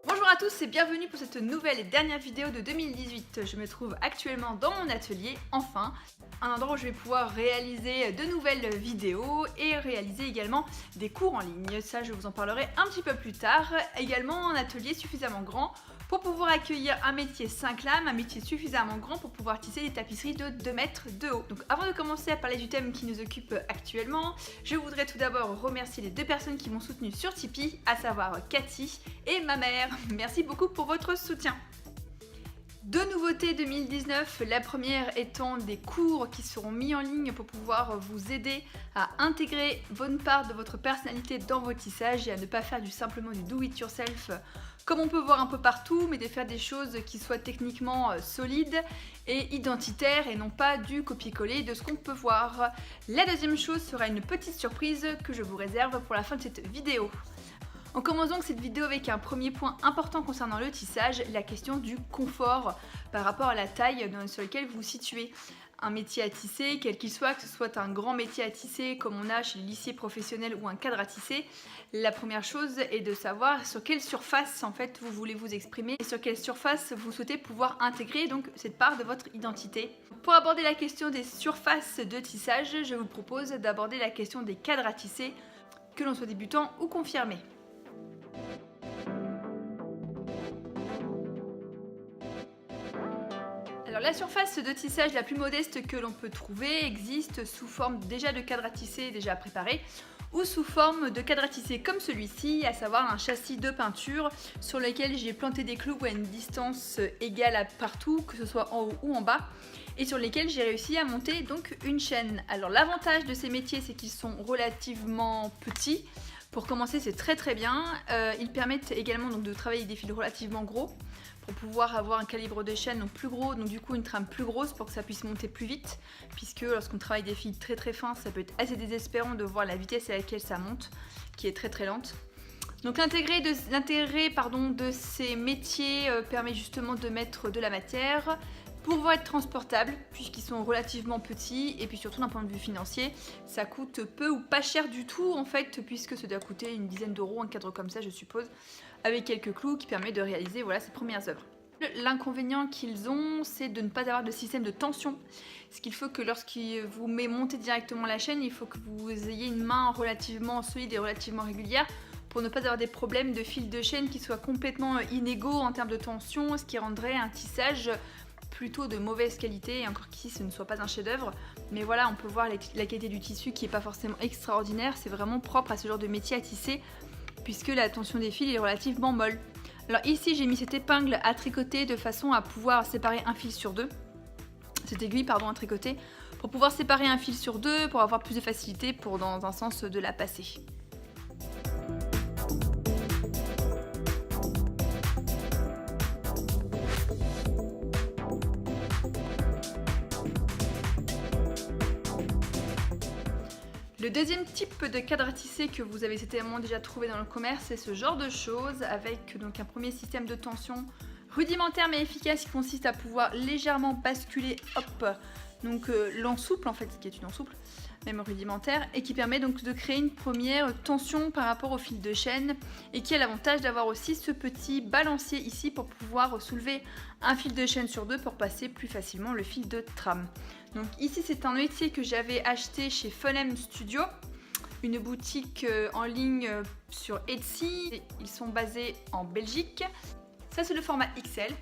Bonjour à tous et bienvenue pour cette nouvelle et dernière vidéo de 2018. Je me trouve actuellement dans mon atelier, enfin, un endroit où je vais pouvoir réaliser de nouvelles vidéos et réaliser également des cours en ligne. Ça, je vous en parlerai un petit peu plus tard. Également un atelier suffisamment grand pour pouvoir accueillir un métier 5 lames, un métier suffisamment grand pour pouvoir tisser des tapisseries de 2 mètres de haut. Donc avant de commencer à parler du thème qui nous occupe actuellement, je voudrais tout d'abord remercier les 2 personnes qui m'ont soutenu sur Tipeee, à savoir Cathy et ma mère. Merci beaucoup pour votre soutien. 2 nouveautés 2019, la première étant des cours qui seront mis en ligne pour pouvoir vous aider à intégrer bonne part de votre personnalité dans vos tissages et à ne pas faire simplement du do it yourself comme on peut voir un peu partout, mais de faire des choses qui soient techniquement solides et identitaires et non pas du copier-coller de ce qu'on peut voir. La deuxième chose sera une petite surprise que je vous réserve pour la fin de cette vidéo. On commence donc cette vidéo avec un premier point important concernant le tissage, la question du confort par rapport à la taille sur laquelle vous vous situez. Un métier à tisser, quel qu'il soit, que ce soit un grand métier à tisser comme on a chez les lissiers professionnels ou un cadre à tisser, la première chose est de savoir sur quelle surface en fait vous voulez vous exprimer et sur quelle surface vous souhaitez pouvoir intégrer donc cette part de votre identité. Pour aborder la question des surfaces de tissage, je vous propose d'aborder la question des cadres à tisser, que l'on soit débutant ou confirmé. Alors la surface de tissage la plus modeste que l'on peut trouver existe sous forme déjà de cadre à tisser déjà préparé ou sous forme de cadre à tisser comme celui-ci, à savoir un châssis de peinture sur lequel j'ai planté des clous à une distance égale à partout, que ce soit en haut ou en bas, et sur lesquels j'ai réussi à monter donc une chaîne. Alors l'avantage de ces métiers, c'est qu'ils sont relativement petits. Pour commencer, c'est très bien. Ils permettent également donc de travailler des fils relativement gros pour pouvoir avoir un calibre de chaîne donc plus gros, donc du coup une trame plus grosse pour que ça puisse monter plus vite, puisque lorsqu'on travaille des fils très fins, ça peut être assez désespérant de voir la vitesse à laquelle ça monte, qui est très lente. Donc l'intérêt de ces métiers permet justement de mettre de la matière, pour pouvoir être transportables, puisqu'ils sont relativement petits, et puis surtout d'un point de vue financier, ça coûte peu ou pas cher du tout en fait, puisque ça doit coûter une dizaine d'euros, un cadre comme ça je suppose, avec quelques clous qui permet de réaliser voilà, ces premières œuvres. L'inconvénient qu'ils ont, c'est de ne pas avoir de système de tension, ce qu'il faut que lorsqu'il vous montez directement la chaîne, il faut que vous ayez une main relativement solide et relativement régulière, pour ne pas avoir des problèmes de fil de chaîne qui soient complètement inégaux en termes de tension, ce qui rendrait un tissage plutôt de mauvaise qualité, et encore qu'ici ce ne soit pas un chef-d'œuvre, mais voilà, on peut voir la qualité du tissu qui n'est pas forcément extraordinaire, c'est vraiment propre à ce genre de métier à tisser, puisque la tension des fils est relativement molle. Alors ici j'ai mis cette épingle à tricoter de façon à pouvoir séparer un fil sur deux, cette aiguille pardon à tricoter, pour pouvoir séparer un fil sur deux, pour avoir plus de facilité pour dans un sens de la passer. Le deuxième type de cadre à tisser que vous avez certainement déjà trouvé dans le commerce, c'est ce genre de choses avec donc un premier système de tension rudimentaire mais efficace qui consiste à pouvoir légèrement basculer donc l'ensouple en fait, qui est une ensouple même rudimentaire, et qui permet donc de créer une première tension par rapport au fil de chaîne, et qui a l'avantage d'avoir aussi ce petit balancier ici pour pouvoir soulever un fil de chaîne sur deux pour passer plus facilement le fil de trame. Donc ici c'est un métier que j'avais acheté chez Funem Studio, une boutique en ligne sur Etsy. Ils sont basés en Belgique. Ça c'est le format XL.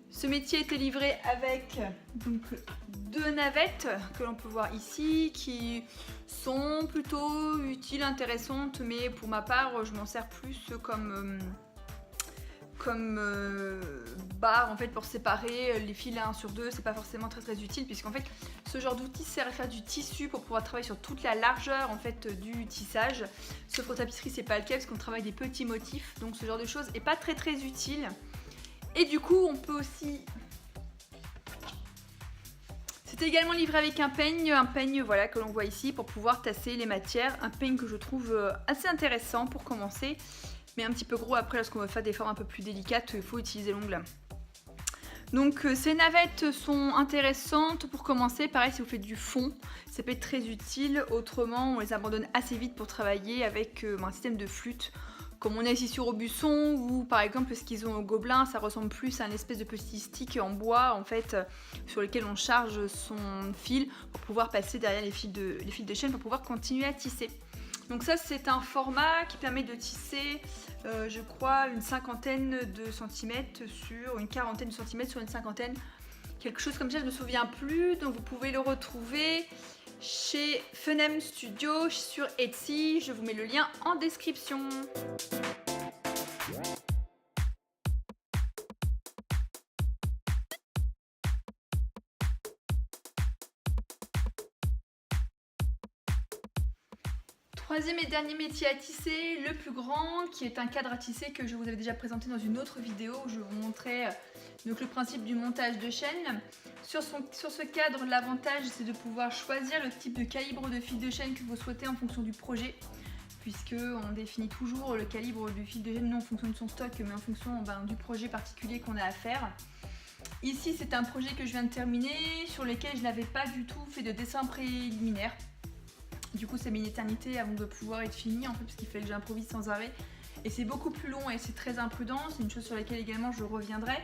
Ce métier était livré avec donc 2 navettes que l'on peut voir ici, qui sont plutôt utiles, intéressantes, mais pour ma part je m'en sers plus comme barre en fait pour séparer les fils l'un sur deux. C'est pas forcément très utile, puisqu'en fait ce genre d'outil sert à faire du tissu pour pouvoir travailler sur toute la largeur en fait du tissage, sauf qu'en tapisserie c'est pas le cas parce qu'on travaille des petits motifs, donc ce genre de choses est pas très utile. Et du coup on peut aussi... C'était également livré avec un peigne voilà, que l'on voit ici pour pouvoir tasser les matières, un peigne que je trouve assez intéressant pour commencer, mais un petit peu gros après lorsqu'on veut faire des formes un peu plus délicates, il faut utiliser l'ongle. Donc ces navettes sont intéressantes pour commencer. Pareil, si vous faites du fond, ça peut être très utile. Autrement, on les abandonne assez vite pour travailler avec un système de flûte. Comme on est ici sur Aubusson, ou par exemple ce qu'ils ont au Gobelin, ça ressemble plus à un espèce de petit stick en bois en fait, sur lequel on charge son fil pour pouvoir passer derrière les fils de chaîne pour pouvoir continuer à tisser. Donc ça, c'est un format qui permet de tisser, je crois, une cinquantaine de centimètres sur une quarantaine de centimètres sur une cinquantaine, quelque chose comme ça, je ne me souviens plus. Donc vous pouvez le retrouver chez Funem Studio sur Etsy, je vous mets le lien en description. Troisième et dernier métier à tisser, le plus grand, qui est un cadre à tisser que je vous avais déjà présenté dans une autre vidéo où je vous montrais donc le principe du montage de chaîne. Sur ce cadre, l'avantage c'est de pouvoir choisir le type de calibre de fil de chaîne que vous souhaitez en fonction du projet, puisque on définit toujours le calibre du fil de chaîne non en fonction de son stock mais en fonction du projet particulier qu'on a à faire. Ici c'est un projet que je viens de terminer sur lequel je n'avais pas du tout fait de dessin préliminaire. Du coup ça met une éternité avant de pouvoir être fini en fait, parce qu'il fallait que j'improvise sans arrêt. Et c'est beaucoup plus long et c'est très imprudent, c'est une chose sur laquelle également je reviendrai.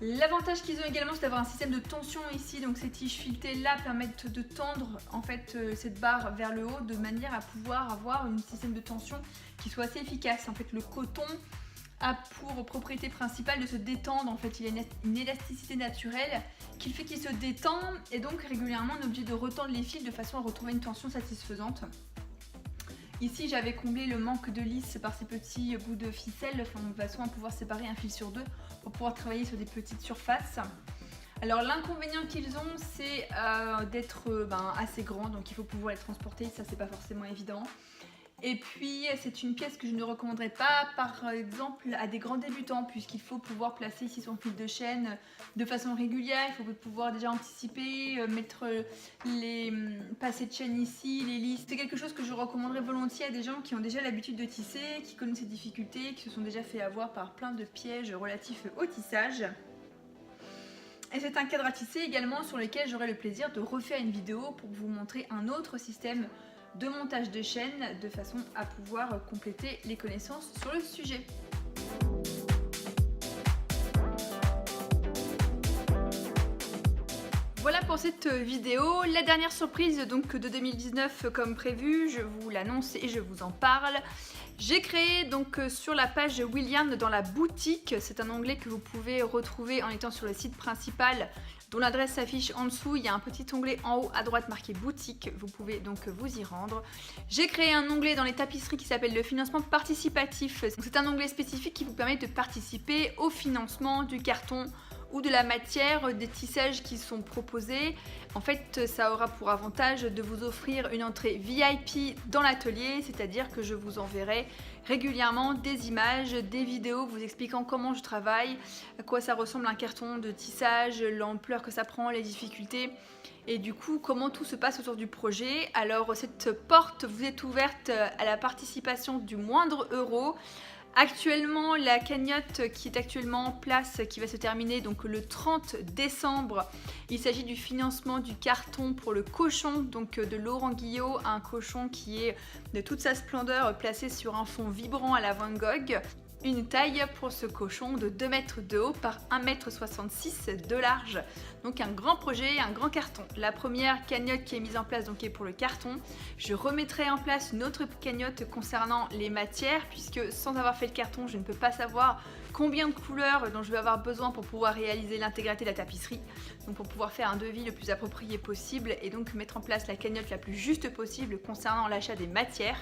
L'avantage qu'ils ont également, c'est d'avoir un système de tension ici, donc ces tiges filetées là permettent de tendre en fait cette barre vers le haut de manière à pouvoir avoir un système de tension qui soit assez efficace. En fait le coton a pour propriété principale de se détendre, en fait il a une élasticité naturelle qui fait qu'il se détend et donc régulièrement on est obligé de retendre les fils de façon à retrouver une tension satisfaisante. Ici j'avais comblé le manque de lisse par ces petits bouts de ficelle, de façon à pouvoir séparer un fil sur deux pour pouvoir travailler sur des petites surfaces. Alors l'inconvénient qu'ils ont c'est d'être assez grand, donc il faut pouvoir les transporter, ça c'est pas forcément évident. Et puis c'est une pièce que je ne recommanderais pas par exemple à des grands débutants, puisqu'il faut pouvoir placer ici son fil de chaîne de façon régulière, il faut pouvoir déjà anticiper, mettre les passés de chaîne ici, les lisses. C'est quelque chose que je recommanderais volontiers à des gens qui ont déjà l'habitude de tisser, qui connaissent ces difficultés, qui se sont déjà fait avoir par plein de pièges relatifs au tissage. Et c'est un cadre à tisser également sur lequel j'aurai le plaisir de refaire une vidéo pour vous montrer un autre système de montage de chaîne de façon à pouvoir compléter les connaissances sur le sujet. Voilà pour cette vidéo, la dernière surprise donc de 2019 comme prévu, je vous l'annonce et je vous en parle. J'ai créé donc sur la page William dans la boutique, c'est un onglet que vous pouvez retrouver en étant sur le site principal dont l'adresse s'affiche en dessous. Il y a un petit onglet en haut à droite marqué boutique, vous pouvez donc vous y rendre. J'ai créé un onglet dans les tapisseries qui s'appelle le financement participatif. C'est un onglet spécifique qui vous permet de participer au financement du carton ou de la matière des tissages qui sont proposés. En fait, ça aura pour avantage de vous offrir une entrée VIP dans l'atelier, c'est-à-dire que je vous enverrai régulièrement des images, des vidéos vous expliquant comment je travaille, à quoi ça ressemble un carton de tissage, l'ampleur que ça prend, les difficultés et du coup comment tout se passe autour du projet. Alors cette porte vous est ouverte à la participation du moindre euro. Actuellement, la cagnotte qui est actuellement en place, qui va se terminer donc le 30 décembre, il s'agit du financement du carton pour le cochon donc de Laurent Guillot, un cochon qui est de toute sa splendeur placé sur un fond vibrant à la Van Gogh. Une taille pour ce cochon de 2 mètres de haut par 1,66 m de large. Donc un grand projet, un grand carton. La première cagnotte qui est mise en place donc est pour le carton. Je remettrai en place une autre cagnotte concernant les matières, puisque sans avoir fait le carton, je ne peux pas savoir combien de couleurs dont je vais avoir besoin pour pouvoir réaliser l'intégralité de la tapisserie. Donc pour pouvoir faire un devis le plus approprié possible et donc mettre en place la cagnotte la plus juste possible concernant l'achat des matières,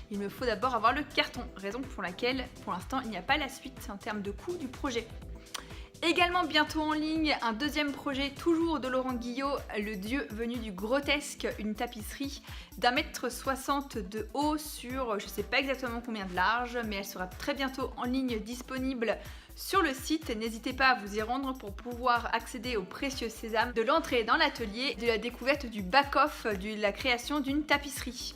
il me faut d'abord avoir le carton, raison pour laquelle pour l'instant il n'y a pas la suite en termes de coût du projet. Également bientôt en ligne un deuxième projet toujours de Laurent Guillot, le dieu venu du grotesque, une tapisserie d'1,60 m de haut sur je ne sais pas exactement combien de large, mais elle sera très bientôt en ligne disponible sur le site. N'hésitez pas à vous y rendre pour pouvoir accéder au précieux sésame de l'entrée dans l'atelier, de la découverte du back-off de la création d'une tapisserie.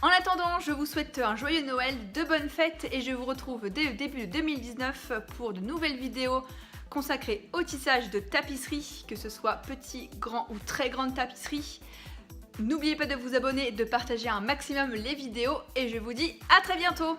En attendant, je vous souhaite un joyeux Noël, de bonnes fêtes et je vous retrouve dès le début de 2019 pour de nouvelles vidéos consacré au tissage de tapisserie, que ce soit petit, grand ou très grande tapisserie. N'oubliez pas de vous abonner et de partager un maximum les vidéos et je vous dis à très bientôt.